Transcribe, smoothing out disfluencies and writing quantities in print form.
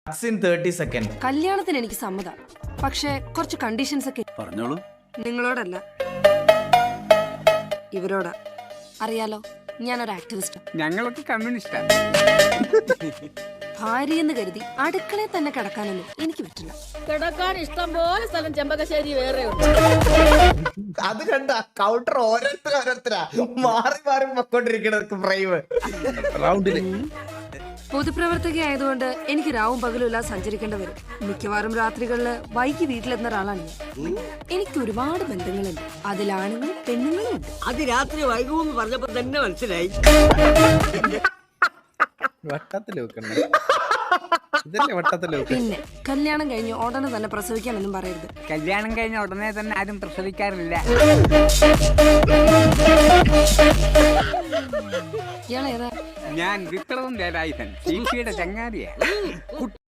in 30 seconds. കല്യാണത്തിന് എനിക്ക് സമ്മതം. പക്ഷേ കുറച്ച് കണ്ടീഷൻസ് ഒക്കെ. പറഞ്ഞോളൂ. നിങ്ങളോടല്ല, ഇവരോടാ. അറിയാലോ, ഞാനൊരു ആക്ടിവിസ്റ്റ്. ഞങ്ങളൊക്കെ കമ്മ്യൂണിസ്റ്റാ. ഭാര്യയെന്ന് കരുതി അടുക്കളയിൽ തന്നെ കിടക്കാനൊന്നും എനിക്ക് പറ്റില്ല. കിടക്കാൻ ഇഷ്ടം പോലെ സ്ഥലം ചെമ്പകശ്ശേരി വേറെ ഉണ്ട്. അത് കണ്ട കൗണ്ടർ ഓരോരുത്തരാ മാറി മാറി പൊക്കോണ്ടിരിക്കണ ഫ്രെയിം. പൊതുപ്രവർത്തക ആയതുകൊണ്ട് എനിക്ക് രാവും പകലും സഞ്ചരിക്കേണ്ടി വരും. മിക്കവാറും രാത്രികളില് വൈകി വീട്ടിലെത്തുന്ന ഒരാളാണ് ഞാൻ. എനിക്ക് ഒരുപാട് ബന്ധങ്ങളുണ്ട്. അതിലാണുങ്ങളും പെണ്ണുങ്ങളും ഉണ്ട്. അത് രാത്രി വൈകുമെന്ന് പറഞ്ഞപ്പോ തന്നെ മനസ്സിലായി. പിന്നെ കല്യാണം കഴിഞ്ഞ് ഉടനെ തന്നെ പ്രസവിക്കാനൊന്നും പറയരുത്. കല്യാണം കഴിഞ്ഞ ഉടനെ തന്നെ ആരും പ്രസവിക്കാറില്ല. ഇയാളേതാ? ഞാൻ വിക്രമൻ വേലായുധൻ, ശില്പിയുടെ ചങ്ങാതിയാ.